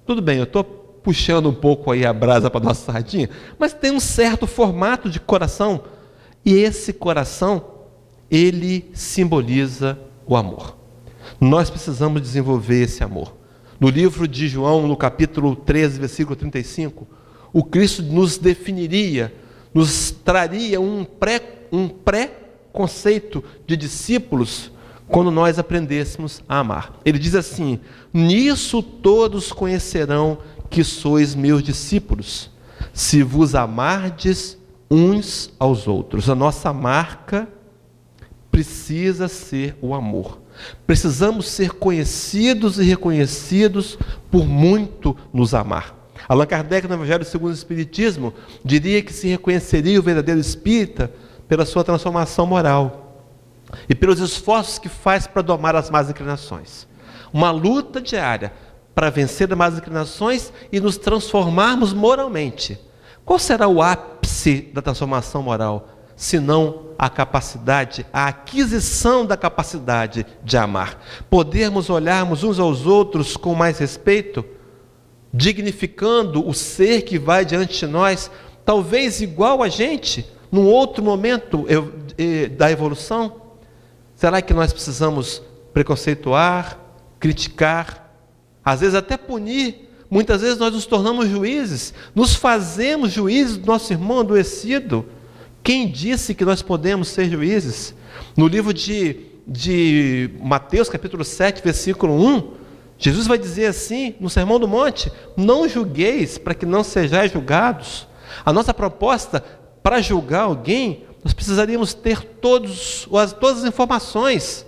Tudo bem, eu estou puxando um pouco aí a brasa para a nossa sardinha, mas tem um certo formato de coração, e esse coração, ele simboliza o amor. Nós precisamos desenvolver esse amor. No livro de João, no capítulo 13, versículo 35, o Cristo nos definiria, nos traria um pré-conceito de discípulos quando nós aprendêssemos a amar. Ele diz assim: nisso todos conhecerão que sois meus discípulos, se vos amardes uns aos outros. A nossa marca precisa ser o amor. Precisamos ser conhecidos e reconhecidos por muito nos amar. Allan Kardec, no Evangelho segundo o Espiritismo, diria que se reconheceria o verdadeiro espírita pela sua transformação moral e pelos esforços que faz para domar as más inclinações. Uma luta diária para vencer as más inclinações e nos transformarmos moralmente. Qual será o ápice da transformação moral, senão a capacidade, a aquisição da capacidade de amar? Podermos olharmos uns aos outros com mais respeito, dignificando o ser que vai diante de nós, talvez igual a gente, num outro momento da evolução? Será que nós precisamos preconceituar, criticar, às vezes até punir? Muitas vezes nós nos tornamos juízes, nos fazemos juízes do nosso irmão adoecido. Quem disse que nós podemos ser juízes? No livro de Mateus, capítulo 7, versículo 1, Jesus vai dizer assim, no Sermão do Monte: não julgueis para que não sejais julgados. A nossa proposta para julgar alguém, nós precisaríamos ter todas as informações,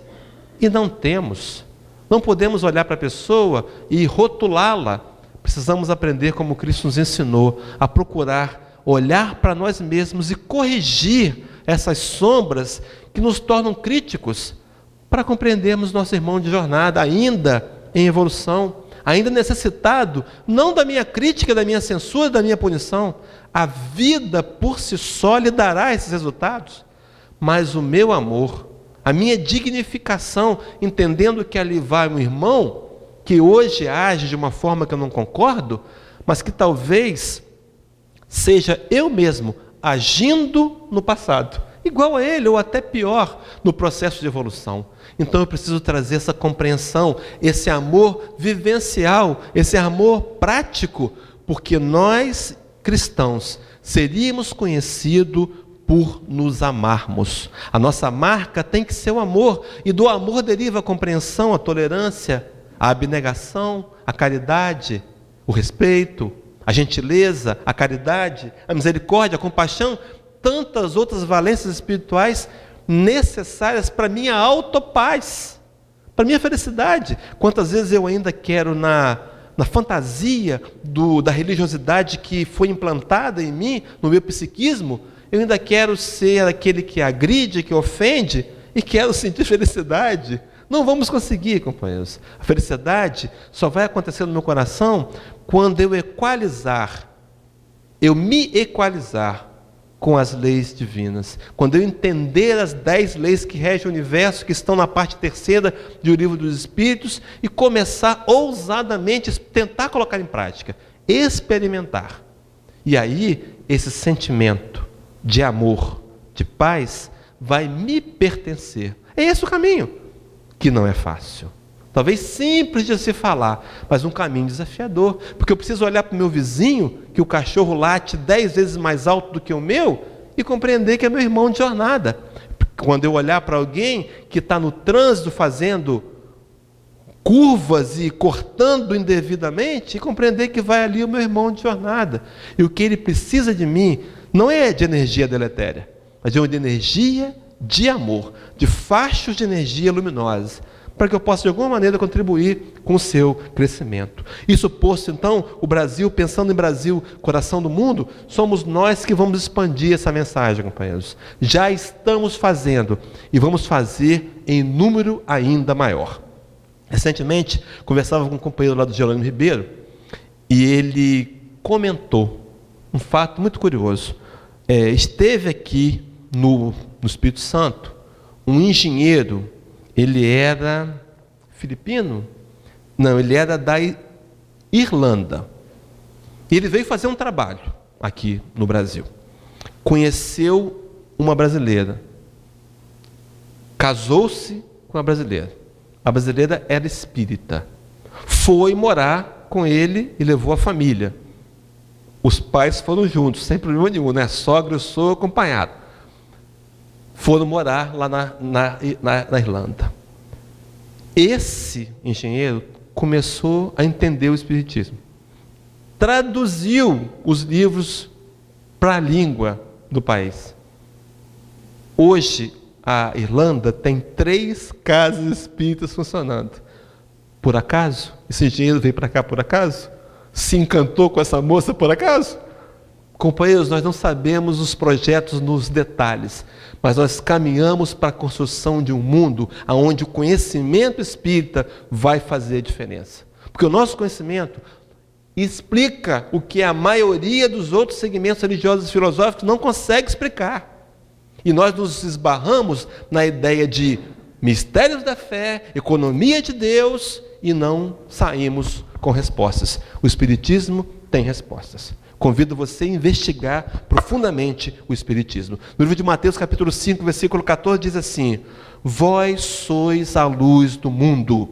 e não temos. Não podemos olhar para a pessoa e rotulá-la. Precisamos aprender, como Cristo nos ensinou, a procurar olhar para nós mesmos e corrigir essas sombras que nos tornam críticos, para compreendermos nosso irmão de jornada, ainda em evolução, ainda necessitado, não da minha crítica, da minha censura, da minha punição. A vida por si só lhe dará esses resultados, mas o meu amor, a minha dignificação, entendendo que ali vai um irmão que hoje age de uma forma que eu não concordo, mas que talvez seja eu mesmo agindo no passado, igual a ele, ou até pior, no processo de evolução. Então eu preciso trazer essa compreensão, esse amor vivencial, esse amor prático, porque nós, cristãos, seríamos conhecidos por nos amarmos. A nossa marca tem que ser o amor, e do amor deriva a compreensão, a tolerância, a abnegação, a caridade, o respeito, a gentileza, a caridade, a misericórdia, a compaixão, tantas outras valências espirituais necessárias para a minha autopaz, para a minha felicidade. Quantas vezes eu ainda quero, na fantasia da religiosidade que foi implantada em mim, no meu psiquismo, eu ainda quero ser aquele que agride, que ofende, e quero sentir felicidade. Não vamos conseguir, companheiros. A felicidade só vai acontecer no meu coração quando eu me equalizar com as leis divinas. Quando eu entender as 10 leis que regem o universo, que estão na parte 3ª do Livro dos Espíritos, e começar ousadamente a tentar colocar em prática, experimentar. E aí, esse sentimento de amor, de paz, vai me pertencer. É esse o caminho, que não é fácil. Talvez simples de se falar, mas um caminho desafiador, porque eu preciso olhar para o meu vizinho, que o cachorro late 10 vezes mais alto do que o meu, e compreender que é meu irmão de jornada. Quando eu olhar para alguém que está no trânsito fazendo curvas e cortando indevidamente, e compreender que vai ali o meu irmão de jornada. E o que ele precisa de mim não é de energia deletéria, mas de energia de amor, de fachos de energia luminosa, para que eu possa de alguma maneira contribuir com o seu crescimento. Isso posto, então, o Brasil, pensando em Brasil, coração do mundo, somos nós que vamos expandir essa mensagem, companheiros. Já estamos fazendo, e vamos fazer em número ainda maior. Recentemente, conversava com um companheiro lá do Jerônimo Ribeiro, e ele comentou um fato muito curioso. Esteve aqui no Espírito Santo um engenheiro. Ele era filipino, Não, ele era da Irlanda. E ele veio fazer um trabalho aqui no Brasil. Conheceu uma brasileira. Casou-se com a brasileira. A brasileira era espírita. Foi morar com ele e levou a família. Os pais foram juntos, sem problema nenhum, né? Sogra e sogro acompanhado. Foram morar lá na Irlanda. Esse engenheiro começou a entender o espiritismo. Traduziu os livros para a língua do país. Hoje, a Irlanda tem 3 casas espíritas funcionando. Por acaso? Esse engenheiro veio para cá por acaso? Se encantou com essa moça por acaso? Companheiros, nós não sabemos os projetos nos detalhes, mas nós caminhamos para a construção de um mundo onde o conhecimento espírita vai fazer a diferença. Porque o nosso conhecimento explica o que a maioria dos outros segmentos religiosos e filosóficos não consegue explicar. E nós nos esbarramos na ideia de mistérios da fé, economia de Deus, e não saímos com respostas. O Espiritismo tem respostas. Convido você a investigar profundamente o Espiritismo. No livro de Mateus, capítulo 5, versículo 14, diz assim: vós sois a luz do mundo,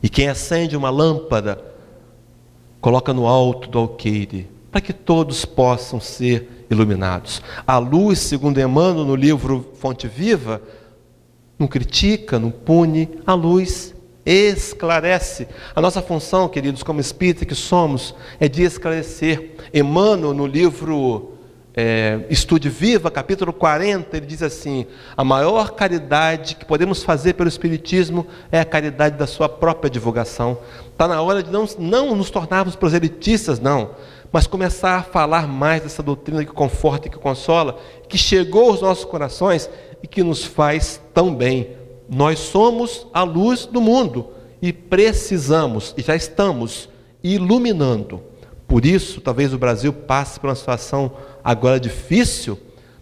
e quem acende uma lâmpada, coloca no alto do alqueire, para que todos possam ser iluminados. A luz, segundo Emmanuel, no livro Fonte Viva, não critica, não pune, a luz esclarece. A nossa função, queridos, como espírita que somos, é de esclarecer. Emmanuel, no livro Estude Viva, capítulo 40, ele diz assim: a maior caridade que podemos fazer pelo Espiritismo é a caridade da sua própria divulgação. Está na hora de não nos tornarmos proselitistas, não, mas começar a falar mais dessa doutrina que conforta e que consola, que chegou aos nossos corações e que nos faz tão bem. Nós somos a luz do mundo e precisamos, e já estamos, iluminando. Por isso, talvez o Brasil passe por uma situação agora difícil,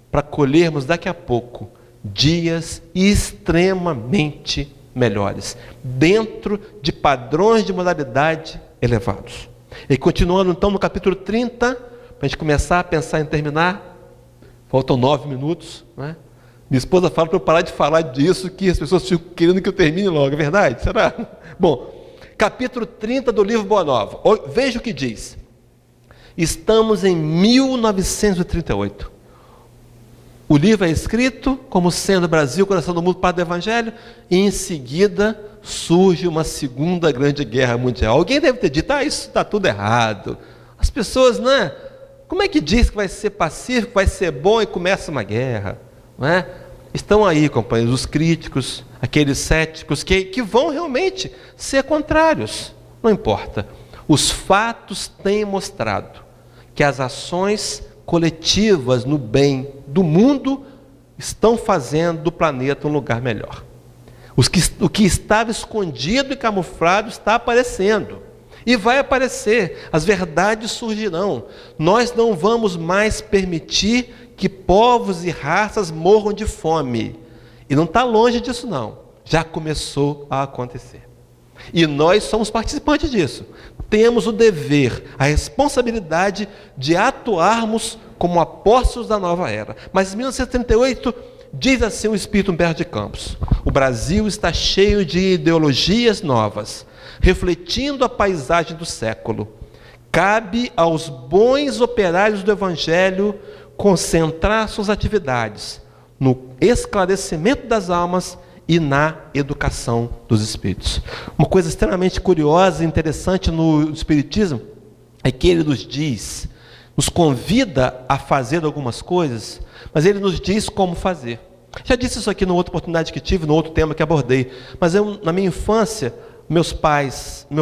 para colhermos daqui a pouco dias extremamente melhores, dentro de padrões de moralidade elevados. E continuando então no capítulo 30, para a gente começar a pensar em terminar, faltam 9 minutos, né? Minha esposa fala para eu parar de falar disso, que as pessoas ficam querendo que eu termine logo, é verdade? Será? Bom, capítulo 30 do livro Boa Nova. Veja o que diz. Estamos em 1938. O livro é escrito como sendo Brasil, coração do mundo, Padre do Evangelho, e em seguida surge uma segunda grande guerra mundial. Alguém deve ter dito, isso está tudo errado. As pessoas, né? Como é que diz que vai ser pacífico, vai ser bom e começa uma guerra? Não é? Estão aí, companheiros, os críticos, aqueles céticos que vão realmente ser contrários. Não importa. Os fatos têm mostrado que as ações coletivas no bem do mundo estão fazendo do planeta um lugar melhor. O que estava escondido e camuflado está aparecendo. E vai aparecer. As verdades surgirão. Nós não vamos mais permitir que povos e raças morram de fome. E não está longe disso não. Já começou a acontecer. E nós somos participantes disso. Temos o dever, a responsabilidade de atuarmos como apóstolos da nova era. Mas em 1938, diz assim o Espírito Humberto de Campos: o Brasil está cheio de ideologias novas, refletindo a paisagem do século. Cabe aos bons operários do Evangelho concentrar suas atividades no esclarecimento das almas e na educação dos espíritos. Uma coisa extremamente curiosa e interessante no Espiritismo é que ele nos convida a fazer algumas coisas, mas ele nos diz como fazer. Já disse isso aqui numa outra oportunidade que tive, no outro tema que abordei, mas na minha infância, meu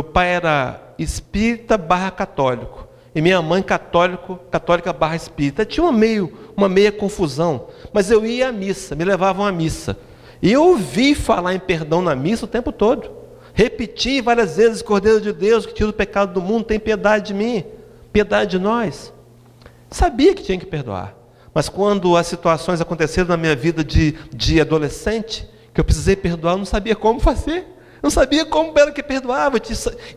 pai era espírita / católico, e minha mãe católica / espírita. Tinha uma meia confusão, mas eu ia à missa, me levavam à missa. E eu ouvi falar em perdão na missa o tempo todo. Repeti várias vezes: Cordeiro de Deus, que tira o pecado do mundo, tem piedade de mim, piedade de nós. Sabia que tinha que perdoar. Mas quando as situações aconteceram na minha vida de adolescente, que eu precisei perdoar, eu não sabia como fazer. Eu não sabia como era que perdoava,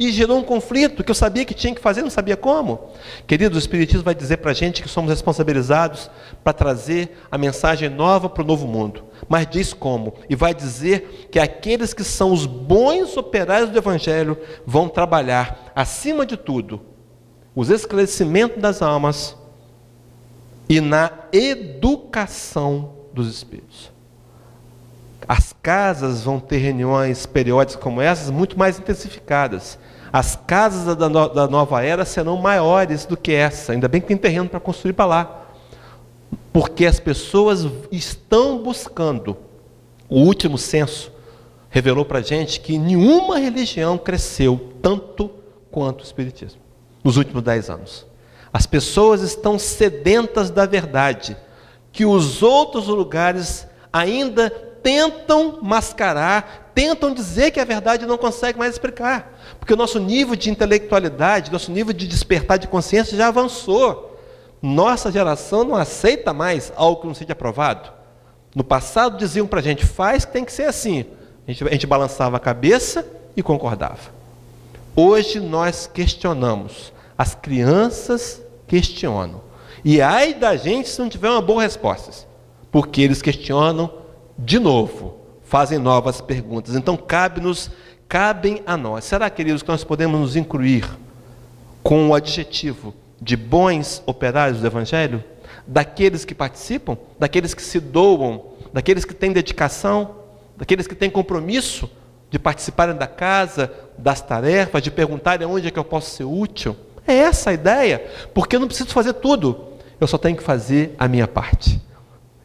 e gerou um conflito que eu sabia que tinha que fazer, não sabia como. Queridos, o Espiritismo vai dizer para a gente que somos responsabilizados para trazer a mensagem nova para o novo mundo. Mas diz como, e vai dizer que aqueles que são os bons operários do Evangelho vão trabalhar, acima de tudo, os esclarecimentos das almas e na educação dos espíritos. As casas vão ter reuniões periódicas como essas, muito mais intensificadas. As casas da nova era serão maiores do que essa. Ainda bem que tem terreno para construir para lá. Porque as pessoas estão buscando. O último censo revelou para a gente que nenhuma religião cresceu tanto quanto o Espiritismo nos últimos 10 anos. As pessoas estão sedentas da verdade, que os outros lugares ainda tentam mascarar, tentam dizer que a verdade não consegue mais explicar. Porque o nosso nível de intelectualidade, nosso nível de despertar de consciência já avançou. Nossa geração não aceita mais algo que não seja aprovado. No passado diziam para a gente, faz que tem que ser assim. A gente balançava a cabeça e concordava. Hoje nós questionamos. As crianças questionam. E ai da gente se não tiver uma boa resposta. Porque eles questionam de novo, fazem novas perguntas. Então cabem a nós. Será, queridos, que nós podemos nos incluir com o adjetivo de bons operários do Evangelho? Daqueles que participam, daqueles que se doam, daqueles que têm dedicação, daqueles que têm compromisso de participarem da casa, das tarefas, de perguntarem onde é que eu posso ser útil? É essa a ideia, porque eu não preciso fazer tudo, eu só tenho que fazer a minha parte.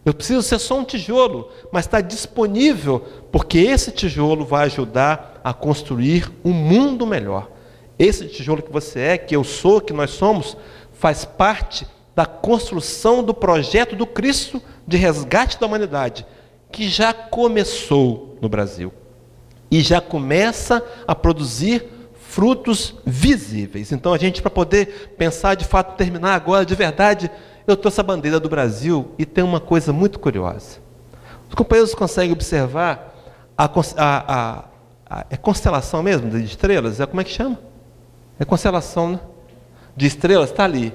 Eu preciso ser só um tijolo, mas está disponível, porque esse tijolo vai ajudar a construir um mundo melhor. Esse tijolo que você é, que eu sou, que nós somos, faz parte da construção do projeto do Cristo de resgate da humanidade, que já começou no Brasil e já começa a produzir frutos visíveis. Então a gente, para poder pensar de fato, terminar agora de verdade, eu trouxe a bandeira do Brasil e tem uma coisa muito curiosa. Os companheiros conseguem observar é constelação mesmo, de estrelas? Como é que chama? É constelação, né? De estrelas, está ali.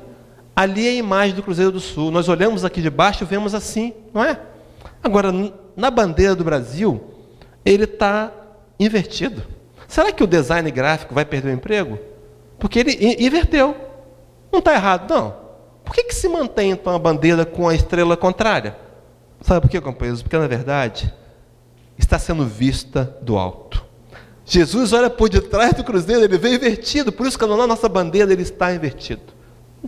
Ali é a imagem do Cruzeiro do Sul. Nós olhamos aqui de baixo e vemos assim, não é? Agora, na bandeira do Brasil, ele está invertido. Será que o design gráfico vai perder o emprego? Porque ele inverteu. Não está errado, não. Por que se mantém, então, a bandeira com a estrela contrária? Sabe por quê, companheiros? Porque, na verdade, está sendo vista do alto. Jesus olha por detrás do cruzeiro, ele vem invertido, por isso que na nossa bandeira ele está invertido.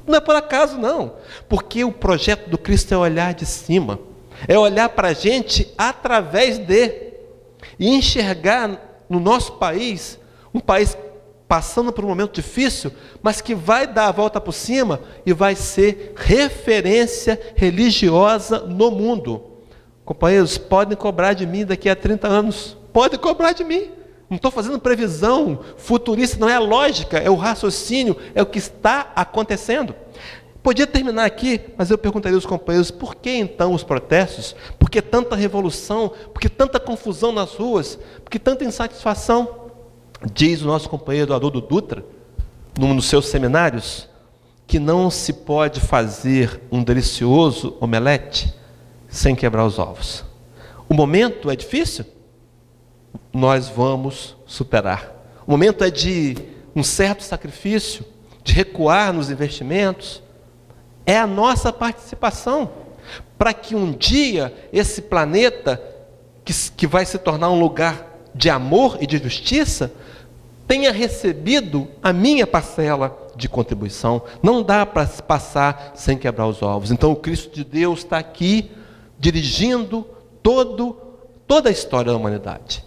Não é por acaso, não. Porque o projeto do Cristo é olhar de cima, é olhar para a gente através de, e enxergar no nosso país, um país passando por um momento difícil, mas que vai dar a volta por cima e vai ser referência religiosa no mundo. Companheiros, podem cobrar de mim daqui a 30 anos, podem cobrar de mim. Não estou fazendo previsão futurista, não é a lógica, é o raciocínio, é o que está acontecendo. Podia terminar aqui, mas eu perguntaria aos companheiros, por que então os protestos? Por que tanta revolução? Por que tanta confusão nas ruas? Por que tanta insatisfação? Diz o nosso companheiro Haroldo Dutra, num dos seus seminários, que não se pode fazer um delicioso omelete sem quebrar os ovos. O momento é difícil? Nós vamos superar. O momento é de um certo sacrifício, de recuar nos investimentos. É a nossa participação, para que um dia esse planeta, que vai se tornar um lugar de amor e de justiça, tenha recebido a minha parcela de contribuição. Não dá para se passar sem quebrar os ovos. Então o Cristo de Deus está aqui, dirigindo toda a história da humanidade.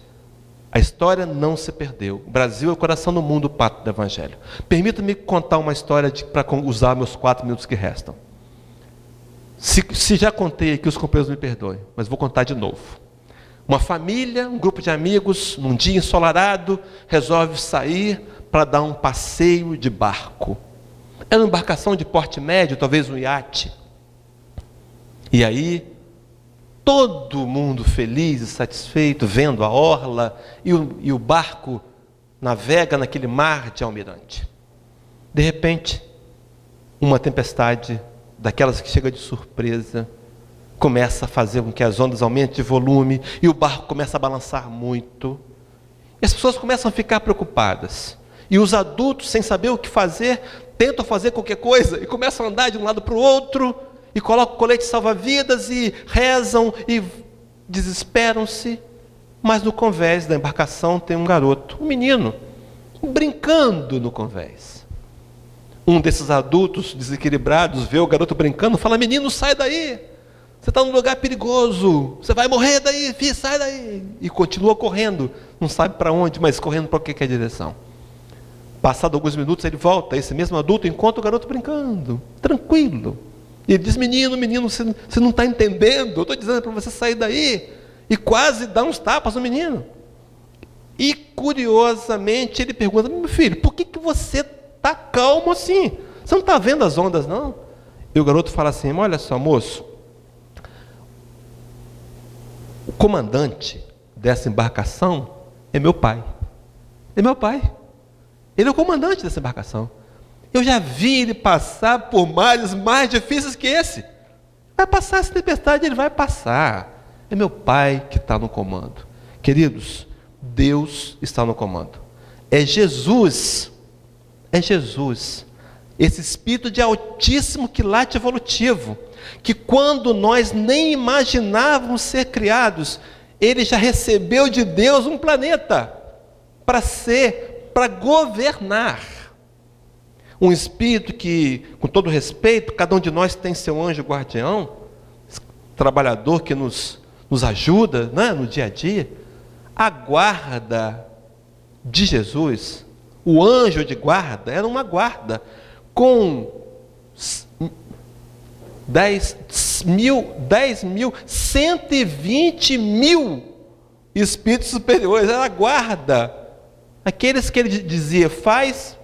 A história não se perdeu. O Brasil é o coração do mundo, o pátrio do Evangelho. Permita-me contar uma história para usar meus 4 minutos que restam. Se já contei aqui, os companheiros me perdoem, mas vou contar de novo. Uma família, um grupo de amigos, num dia ensolarado, resolve sair para dar um passeio de barco. Era uma embarcação de porte médio, talvez um iate. E aí, todo mundo feliz e satisfeito, vendo a orla, e o barco navega naquele mar de almirante. De repente, uma tempestade, daquelas que chega de surpresa, começa a fazer com que as ondas aumentem de volume, e o barco começa a balançar muito. E as pessoas começam a ficar preocupadas. E os adultos, sem saber o que fazer, tentam fazer qualquer coisa, e começam a andar de um lado para o outro, e colocam colete salva-vidas, e rezam, e desesperam-se. Mas no convés da embarcação tem um garoto, um menino, brincando no convés. Um desses adultos desequilibrados vê o garoto brincando, fala: menino, sai daí, você está num lugar perigoso, você vai morrer daí, filho, sai daí. E continua correndo, não sabe para onde, mas correndo para qualquer direção. Passado alguns minutos ele volta, esse mesmo adulto encontra o garoto brincando, tranquilo. E ele diz: menino, você não está entendendo, eu estou dizendo para você sair daí. E quase dá uns tapas no menino. E curiosamente ele pergunta: meu filho, por que você está calmo assim? Você não está vendo as ondas, não? E o garoto fala assim: olha só, moço, o comandante dessa embarcação é meu pai. É meu pai. Ele é o comandante dessa embarcação. Eu já vi ele passar por mares mais difíceis que esse. Vai passar essa tempestade, ele vai passar. É meu pai que está no comando. Queridos, Deus está no comando. É Jesus. É Jesus. Esse espírito de altíssimo quilate evolutivo, que quando nós nem imaginávamos ser criados, ele já recebeu de Deus um planeta para governar. Um espírito que, com todo respeito, cada um de nós tem seu anjo guardião, trabalhador que nos ajuda, né, no dia a dia. A guarda de Jesus, o anjo de guarda, era uma guarda com 120 mil espíritos superiores. Era a guarda. Aqueles que ele dizia: faz,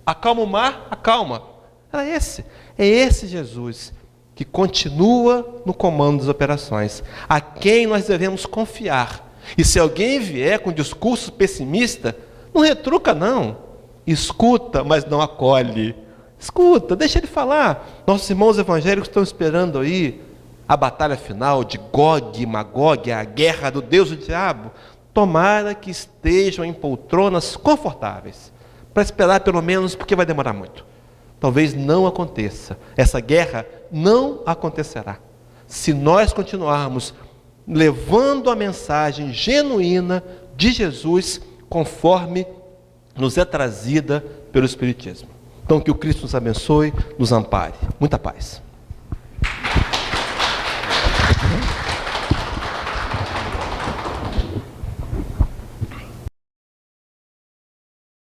acalma o mar, acalma. Era esse. É esse Jesus que continua no comando das operações, a quem nós devemos confiar. E se alguém vier com discurso pessimista, não retruca não. Escuta, mas não acolhe. Escuta, deixa ele falar. Nossos irmãos evangélicos estão esperando aí a batalha final de Gog e Magog, a guerra do Deus e do diabo. Tomara que estejam em poltronas confortáveis, para esperar pelo menos, porque vai demorar muito. Talvez não aconteça. Essa guerra não acontecerá se nós continuarmos levando a mensagem genuína de Jesus conforme nos é trazida pelo Espiritismo. Então, que o Cristo nos abençoe, nos ampare. Muita paz.